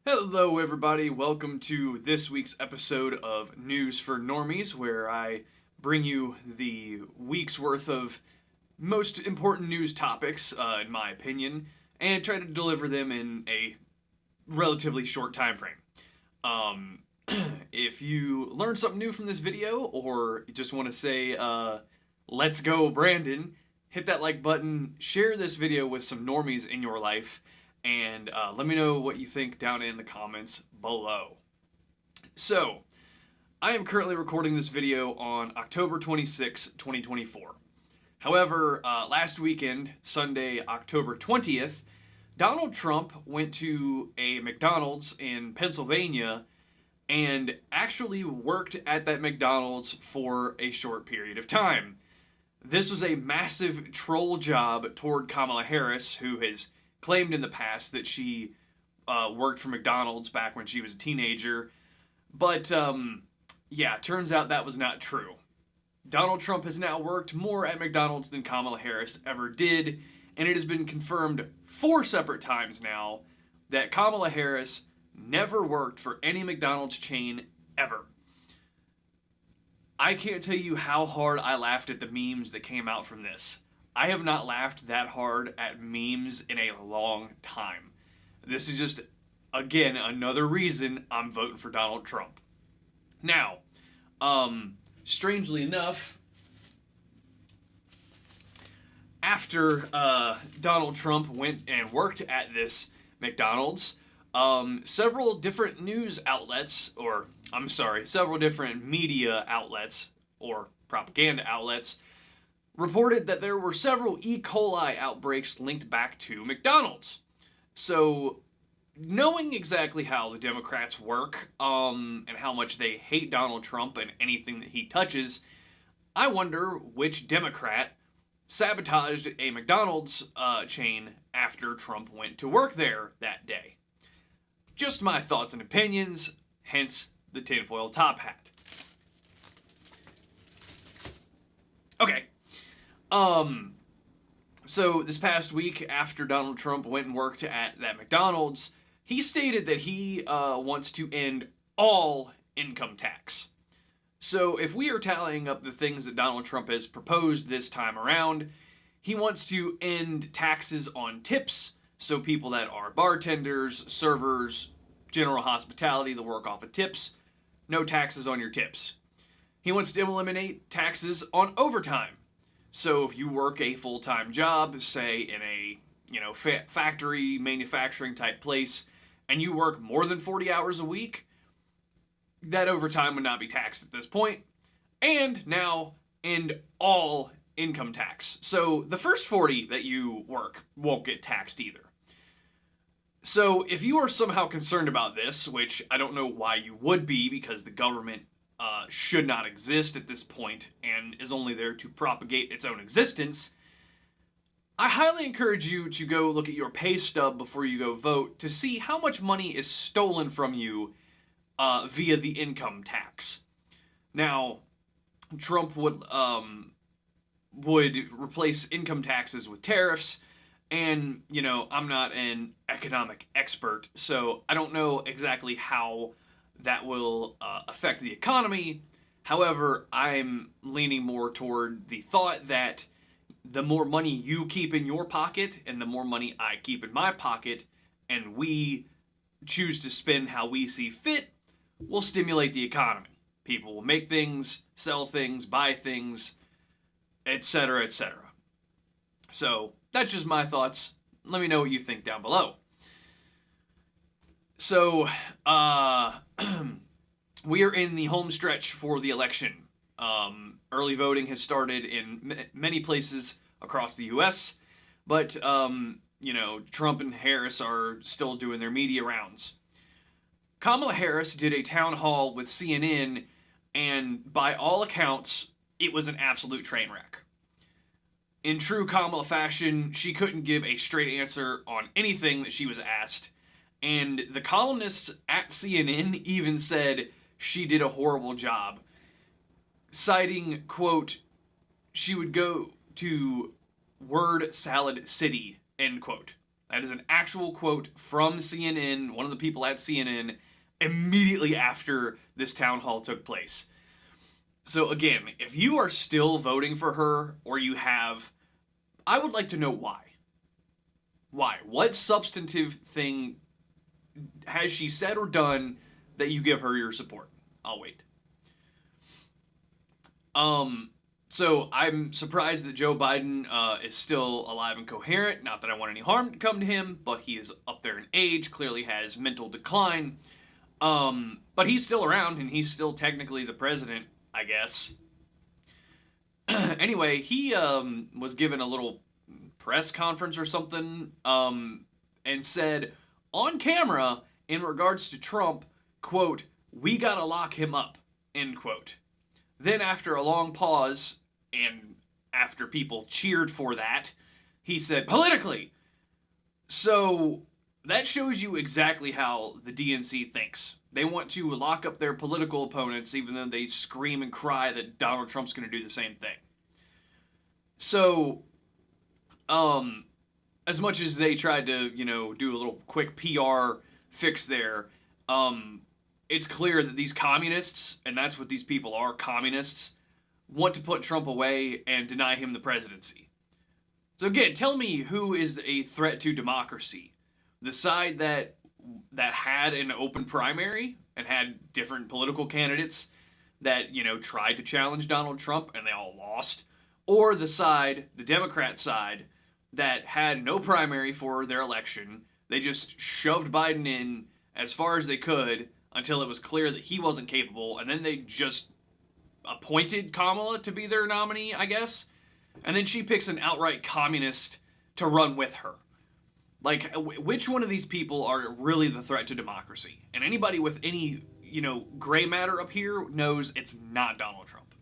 Hello, everybody. Welcome to this week's episode of News for Normies, where I bring you the week's worth of most important news topics, in my opinion, and try to deliver them in a relatively short time frame. Um, if you learned something new from this video, or just want to say, let's go, Brandon, hit that like button, share this video with some normies in your life, and let me know what you think down in the comments below. So, I am currently recording this video on October 26, 2024. However, last weekend, Sunday, October 20th, Donald Trump went to a McDonald's in Pennsylvania and actually worked at that McDonald's for a short period of time. This was a massive troll job toward Kamala Harris, who has claimed in the past that she worked for McDonald's back when she was a teenager. But, yeah, turns out that was not true. Donald Trump has now worked more at McDonald's than Kamala Harris ever did, and it has been confirmed 4 separate times now that Kamala Harris never worked for any McDonald's chain ever. I can't tell you how hard I laughed at the memes that came out from this. I have not laughed that hard at memes in a long time. This is just, again, another reason I'm voting for Donald Trump. Now, strangely enough, after Donald Trump went and worked at this McDonald's, several different news outlets, several different media outlets, or propaganda outlets, reported that there were several E. coli outbreaks linked back to McDonald's. So, knowing exactly how the Democrats work, and how much they hate Donald Trump and anything that he touches, I wonder which Democrat sabotaged a McDonald's chain after Trump went to work there that day. Just my thoughts and opinions, hence the tinfoil top hat. Okay. So this past week, after Donald Trump went and worked at that McDonald's, he stated that he wants to end all income tax. So if we are tallying up the things that Donald Trump has proposed this time around, he wants to end taxes on tips, so people that are bartenders, servers, general hospitality that work off of tips, no taxes on your tips. He wants to eliminate taxes on overtime. So if you work a full-time job, say in a factory, manufacturing type place, and you work more than 40 hours a week, that overtime would not be taxed at this point. And now end all income tax. So the first 40 that you work won't get taxed either. So if you are somehow concerned about this, which I don't know why you would be, because the government should not exist at this point and is only there to propagate its own existence, I highly encourage you to go look at your pay stub before you go vote to see how much money is stolen from you via the income tax. Now, Trump would replace income taxes with tariffs, and, I'm not an economic expert, so I don't know exactly how that will affect the economy. However, I'm leaning more toward the thought that the more money you keep in your pocket and the more money I keep in my pocket, and we choose to spend how we see fit, will stimulate the economy. People will make things, sell things, buy things, etc., etc. So, that's just my thoughts. Let me know what you think down below. So, we are in the home stretch for the election. Early voting has started in many places across the U.S., but, Trump and Harris are still doing their media rounds. Kamala Harris did a town hall with CNN, and by all accounts, it was an absolute train wreck. In true Kamala fashion, she couldn't give a straight answer on anything that she was asked, and the columnists at CNN even said she did a horrible job, citing, quote, she would go to word salad city, end quote. That is an actual quote from CNN, one of the people at CNN, immediately after this town hall took place. So again, if you are still voting for her, or you have, I would like to know why. Why? What substantive thing has she said or done that you give her your support? I'll wait. So I'm surprised that Joe Biden is still alive and coherent. Not that I want any harm to come to him, but he is up there in age, clearly has mental decline. But he's still around, and he's still technically the president, I guess. Anyway, he was given a little press conference or something, and said on camera in regards to Trump, quote, "We gotta lock him up," end quote. Then after a long pause, and after people cheered for that, he said, "Politically." So that shows you exactly how the DNC thinks. They want to lock up their political opponents even though they scream and cry that Donald Trump's going to do the same thing. So, as much as they tried to, do a little quick PR fix there, it's clear that these communists, and that's what these people are, communists, want to put Trump away and deny him the presidency. So again, tell me who is a threat to democracy. The side that had an open primary and had different political candidates that, tried to challenge Donald Trump and they all lost, or the Democrat side, that had no primary for their election. They just shoved Biden in as far as they could until it was clear that he wasn't capable, and then they just appointed Kamala to be their nominee, I guess. And then she picks an outright communist to run with her. Like, which one of these people are really the threat to democracy? And anybody with any, gray matter up here knows it's not Donald Trump.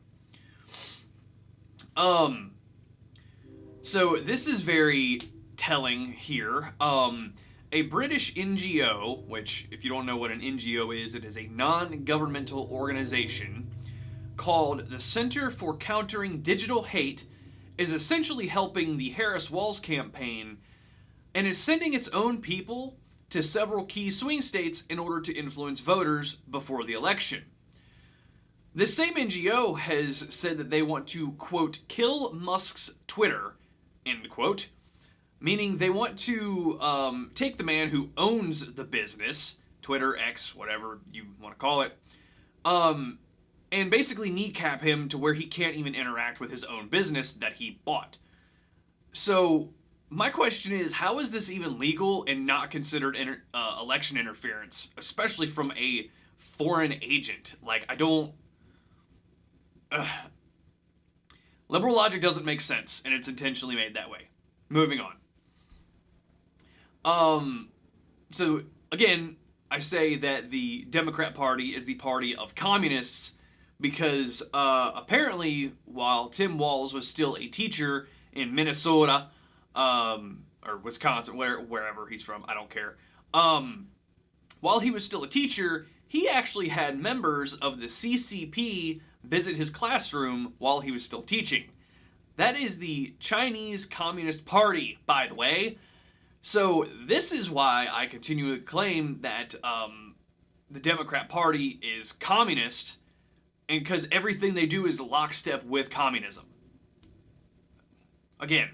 So this is very telling here. A British NGO, which, if you don't know what an NGO is, it is a non-governmental organization called the Center for Countering Digital Hate, is essentially helping the Harris Walls campaign and is sending its own people to several key swing states in order to influence voters before the election. This same NGO has said that they want to, quote, "kill Musk's Twitter," end quote, meaning they want to take the man who owns the business, Twitter, X, whatever you want to call it, and basically kneecap him to where he can't even interact with his own business that he bought. So my question is, how is this even legal and not considered election interference, especially from a foreign agent? Like, I don't... Liberal logic doesn't make sense, and it's intentionally made that way. Moving on. So, again, I say that the Democrat Party is the party of communists because, apparently, while Tim Walz was still a teacher in Minnesota, or Wisconsin, wherever he's from, I don't care. While he was still a teacher, he actually had members of the CCP visit his classroom while he was still teaching. That is the Chinese Communist Party, by the way. So this is why I continue to claim that the Democrat Party is communist, and because everything they do is lockstep with communism. Again,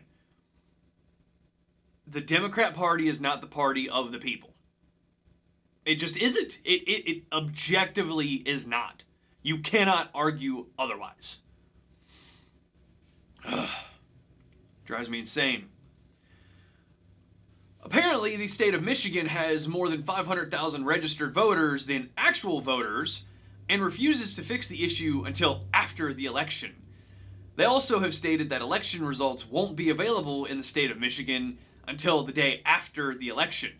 the Democrat Party is not the party of the people. It just isn't. It objectively is not. You cannot argue otherwise. Drives me insane. Apparently, the state of Michigan has more than 500,000 registered voters than actual voters and refuses to fix the issue until after the election. They also have stated that election results won't be available in the state of Michigan until the day after the election.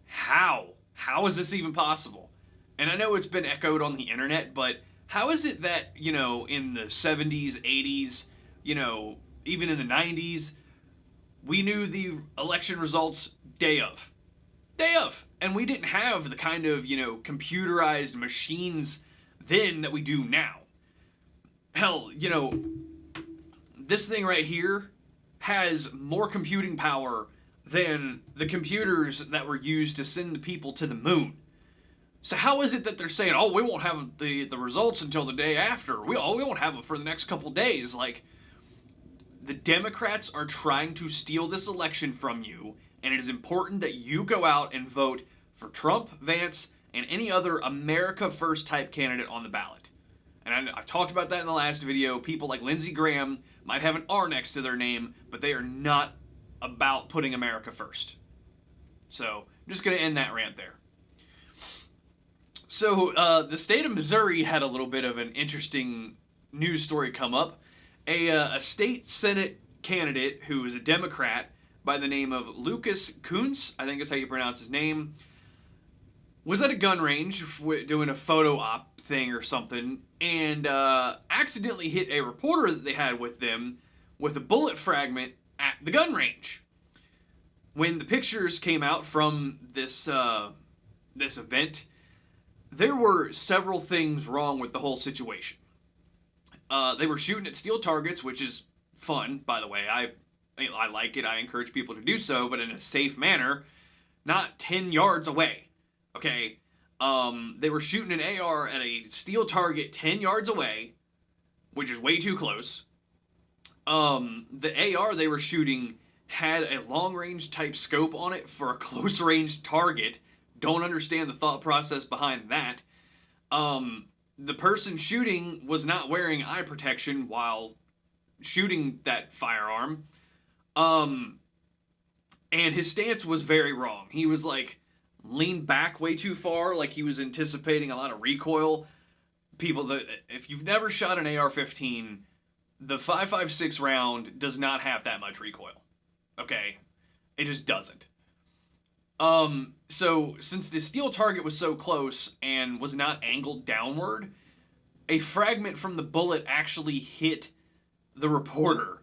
How? How is this even possible? And I know it's been echoed on the internet, but how is it that, in the 70s, 80s, even in the 90s, we knew the election results day of? Day of. And we didn't have the kind of, computerized machines then that we do now. Hell, this thing right here has more computing power than the computers that were used to send the people to the moon. So how is it that they're saying, oh, we won't have the results until the day after? We won't have them for the next couple days. Like, the Democrats are trying to steal this election from you, and it is important that you go out and vote for Trump, Vance, and any other America First type candidate on the ballot. And I've talked about that in the last video. People like Lindsey Graham might have an R next to their name, but they are not about putting America first. So I'm just going to end that rant there. So the state of Missouri had a little bit of an interesting news story come up. A state Senate candidate who is a Democrat by the name of Lucas Kunce, I think is how you pronounce his name, was at a gun range doing a photo op thing or something, and accidentally hit a reporter that they had with them with a bullet fragment at the gun range. When the pictures came out from this event, there were several things wrong with the whole situation. They were shooting at steel targets, which is fun, by the way. I like it. I encourage people to do so, but in a safe manner, not 10 yards away. Okay? They were shooting an AR at a steel target 10 yards away, which is way too close. The AR they were shooting had a long-range type scope on it for a close-range target. Don't understand the thought process behind that. The person shooting was not wearing eye protection while shooting that firearm. And his stance was very wrong. He was like leaned back way too far, like he was anticipating a lot of recoil. People that, if you've never shot an AR-15, the 5.56 round does not have that much recoil. Okay? It just doesn't. So since the steel target was so close and was not angled downward, a fragment from the bullet actually hit the reporter.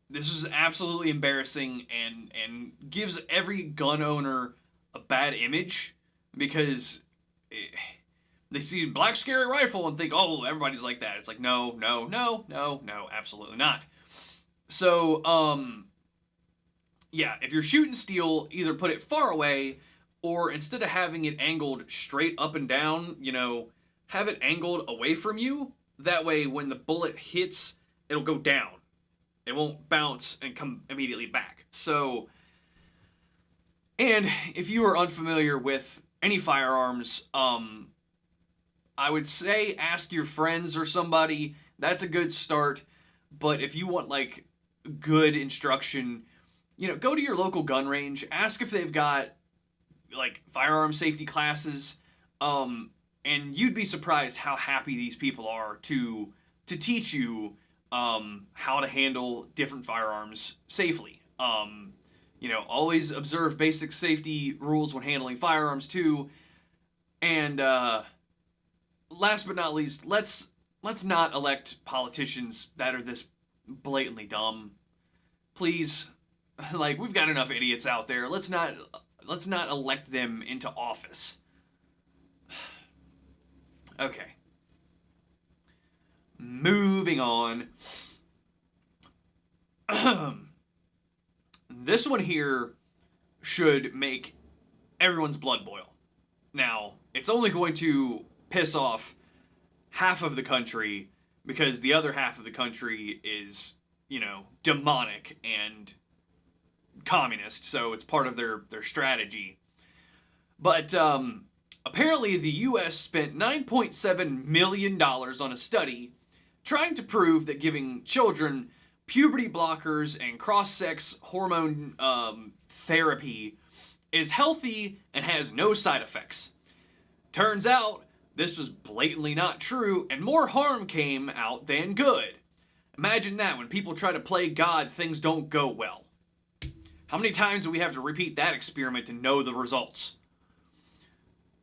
This is absolutely embarrassing and gives every gun owner a bad image because they see a black scary rifle and think, oh, everybody's like that. It's like, no, absolutely not. So, yeah, if you're shooting steel, either put it far away, or instead of having it angled straight up and down, have it angled away from you. That way, when the bullet hits, it'll go down. It won't bounce and come immediately back. So, and if you are unfamiliar with any firearms, I would say ask your friends or somebody. That's a good start. But if you want, like, good instruction, go to your local gun range, ask if they've got, like, firearm safety classes, and you'd be surprised how happy these people are to teach you, how to handle different firearms safely. Always observe basic safety rules when handling firearms, too. And, last but not least, let's not elect politicians that are this blatantly dumb. Please. Like, we've got enough idiots out there. Let's not elect them into office. Okay. Moving on. This one here should make everyone's blood boil. Now, it's only going to piss off half of the country because the other half of the country is, demonic and communist, so it's part of their strategy. But apparently the U.S. spent $9.7 million on a study trying to prove that giving children puberty blockers and cross-sex hormone therapy is healthy and has no side effects. Turns out this was blatantly not true, and more harm came out than good. Imagine that. When people try to play God, things don't go well. How many times do we have to repeat that experiment to know the results?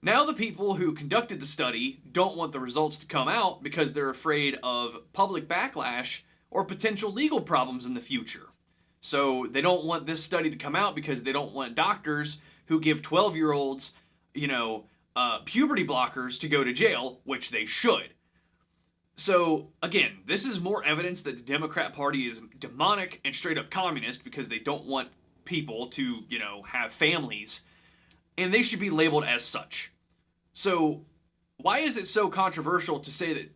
Now the people who conducted the study don't want the results to come out because they're afraid of public backlash or potential legal problems in the future. So they don't want this study to come out because they don't want doctors who give 12-year-olds, puberty blockers to go to jail, which they should. So, again, this is more evidence that the Democrat Party is demonic and straight up communist because they don't want people to, have families, and they should be labeled as such. So, why is it so controversial to say that,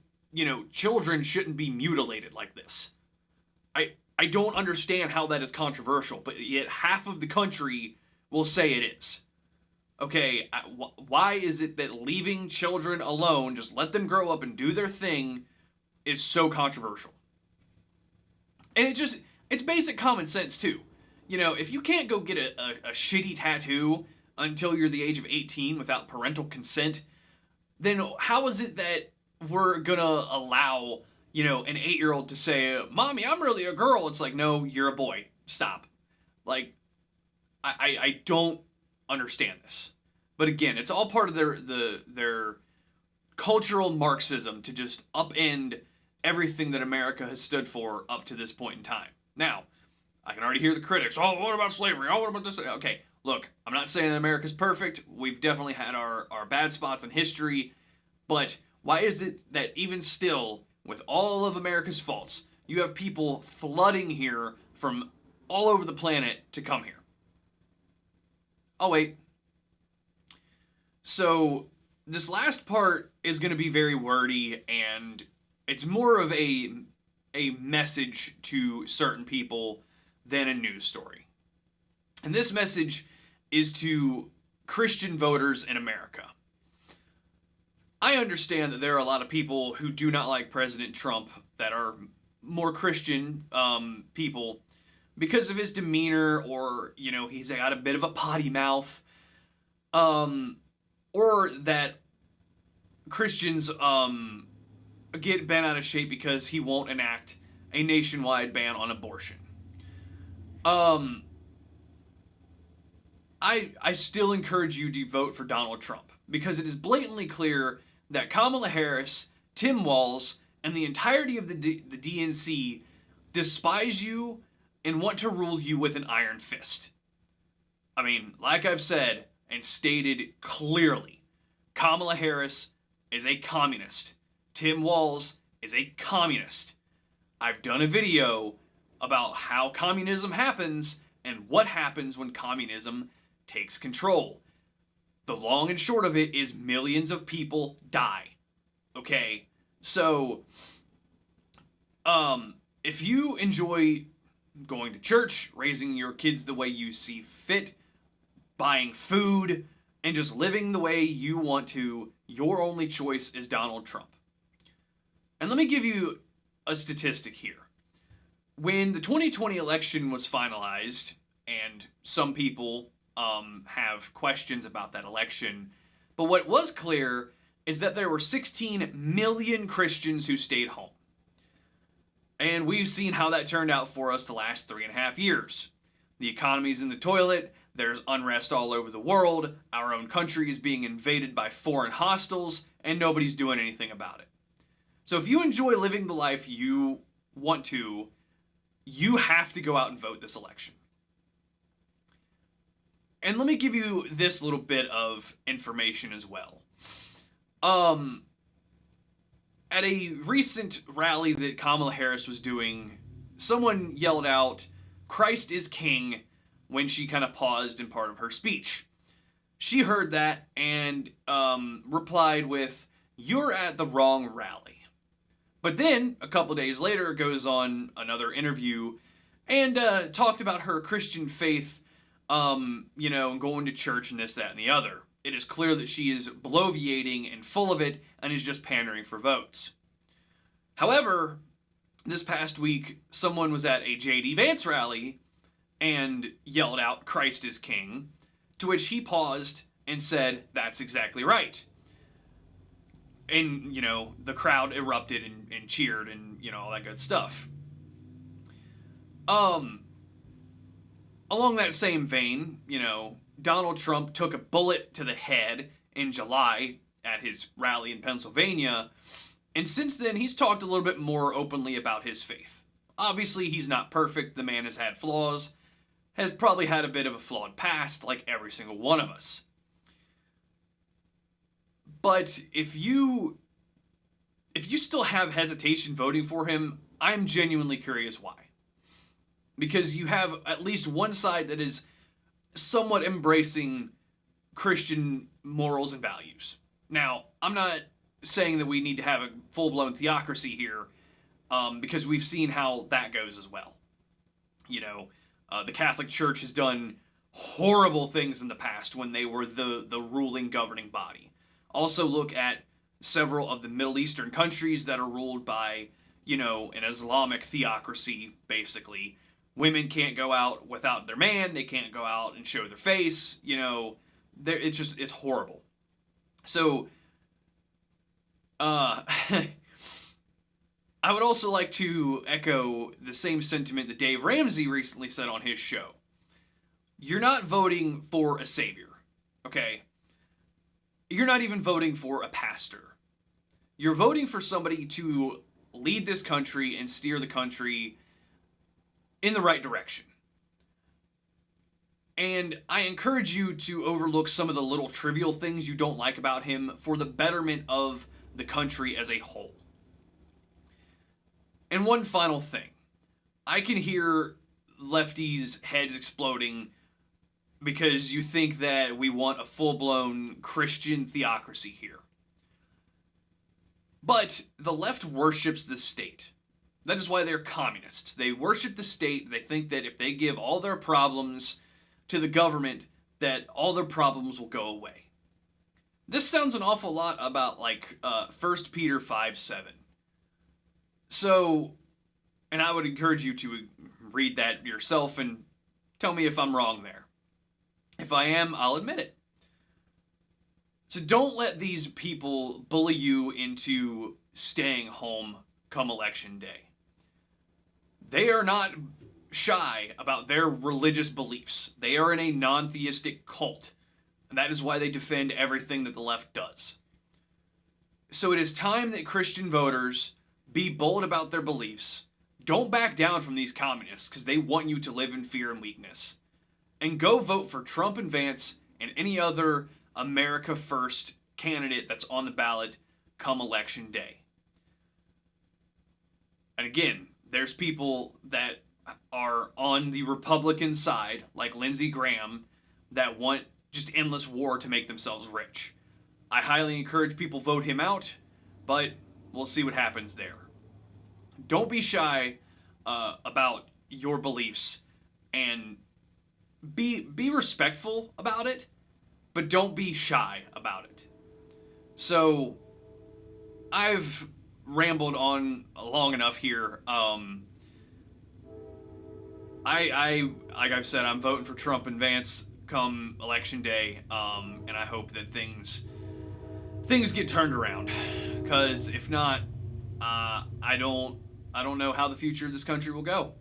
children shouldn't be mutilated like this? I don't understand how that is controversial, but yet half of the country will say it is. Okay, why is it that leaving children alone, just let them grow up and do their thing, is so controversial? And it's basic common sense too. If you can't go get a shitty tattoo until you're the age of 18 without parental consent, then how is it that we're gonna allow, an 8-year-old to say, "Mommy, I'm really a girl"? It's like, no, you're a boy. Stop. Like, I don't understand this. But again, it's all part of their cultural Marxism to just upend everything that America has stood for up to this point in time. Now, I can already hear the critics. Oh, what about slavery? Oh, what about this? Okay, look, I'm not saying that America's perfect. We've definitely had our bad spots in history. But why is it that even still, with all of America's faults, you have people flooding here from all over the planet to come here? Oh, wait. So, this last part is going to be very wordy, and it's more of a message to certain people than a news story. And this message is to Christian voters in America. I understand that there are a lot of people who do not like President Trump that are more Christian people because of his demeanor, or, he's got a bit of a potty mouth, or that Christians get bent out of shape because he won't enact a nationwide ban on abortion. I still encourage you to vote for Donald Trump because it is blatantly clear that Kamala Harris, Tim Walz, and the entirety of the DNC despise you and want to rule you with an iron fist. I mean, like I've said and stated clearly, Kamala Harris is a communist. Tim Walz is a communist. I've done a video about how communism happens and what happens when communism takes control. The long and short of it is millions of people die. Okay? So, if you enjoy going to church, raising your kids the way you see fit, buying food, and just living the way you want to, your only choice is Donald Trump. And let me give you a statistic here. When the 2020 election was finalized, and some people have questions about that election, but what was clear is that there were 16 million Christians who stayed home. And we've seen how that turned out for us the last 3.5 years. The economy's in the toilet, there's unrest all over the world, our own country is being invaded by foreign hostiles, and nobody's doing anything about it. So if you enjoy living the life you want to, you have to go out and vote this election. And let me give you this little bit of information as well. At a recent rally that Kamala Harris was doing, someone yelled out, "Christ is King," when she kind of paused in part of her speech. She heard that and replied with, "You're at the wrong rally." But then, a couple days later, goes on another interview and talked about her Christian faith, and going to church and this, that, and the other. It is clear that she is bloviating and full of it and is just pandering for votes. However, this past week, someone was at a J.D. Vance rally and yelled out, "Christ is King," to which he paused and said, "That's exactly right." And, the crowd erupted and cheered and, all that good stuff. Along that same vein, Donald Trump took a bullet to the head in July at his rally in Pennsylvania, and since then he's talked a little bit more openly about his faith. Obviously, he's not perfect, the man has had flaws, has probably had a bit of a flawed past, like every single one of us. But if you if you still have hesitation voting for him, I'm genuinely curious why. Because you have at least one side that is somewhat embracing Christian morals and values. Now, I'm not saying that we need to have a full-blown theocracy here, because we've seen how that goes as well. You know, the Catholic Church has done horrible things in the past when they were the ruling governing body. Also look at several of the Middle Eastern countries that are ruled by, you know, an Islamic theocracy, basically. Women can't go out without their man, they can't go out and show their face, you know, it's horrible. So, I would also like to echo the same sentiment that Dave Ramsey recently said on his show. You're not voting for a savior, okay? You're not even voting for a pastor. You're voting for somebody to lead this country and steer the country in the right direction. And I encourage you to overlook some of the little trivial things you don't like about him for the betterment of the country as a whole. And one final thing. I can hear lefties' heads exploding because you think that we want a full-blown Christian theocracy here. But the left worships the state. That is why they're communists. They worship the state. They think that if they give all their problems to the government, that all their problems will go away. This sounds an awful lot about, like, 1 Peter 5:7. So, and I would encourage you to read that yourself and tell me if I'm wrong there. If I am, I'll admit it. So don't let these people bully you into staying home come election day. They are not shy about their religious beliefs. They are in a non-theistic cult. And that is why they defend everything that the left does. So it is time that Christian voters be bold about their beliefs. Don't back down from these communists because they want you to live in fear and weakness. And go vote for Trump and Vance and any other America First candidate that's on the ballot come election day. And again, there's people that are on the Republican side, like Lindsey Graham, that want just endless war to make themselves rich. I highly encourage people vote him out, but we'll see what happens there. Don't be shy about your beliefs, and be respectful about it, but don't be shy about it. So, I've rambled on long enough here. Like I've said, I'm voting for Trump and Vance come election day, and I hope that things get turned around. Because if not, I don't know how the future of this country will go.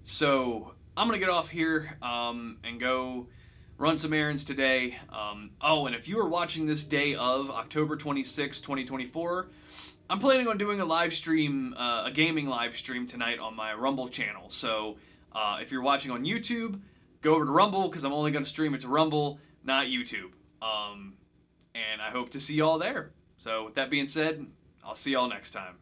So I'm gonna get off here and go run some errands today. And if you are watching this day of October 26, 2024, I'm planning on doing a live stream, a gaming live stream tonight on my Rumble channel. So if you're watching on YouTube, go over to Rumble because I'm only going to stream it to Rumble, not YouTube. And I hope to see y'all there. So with that being said, I'll see y'all next time.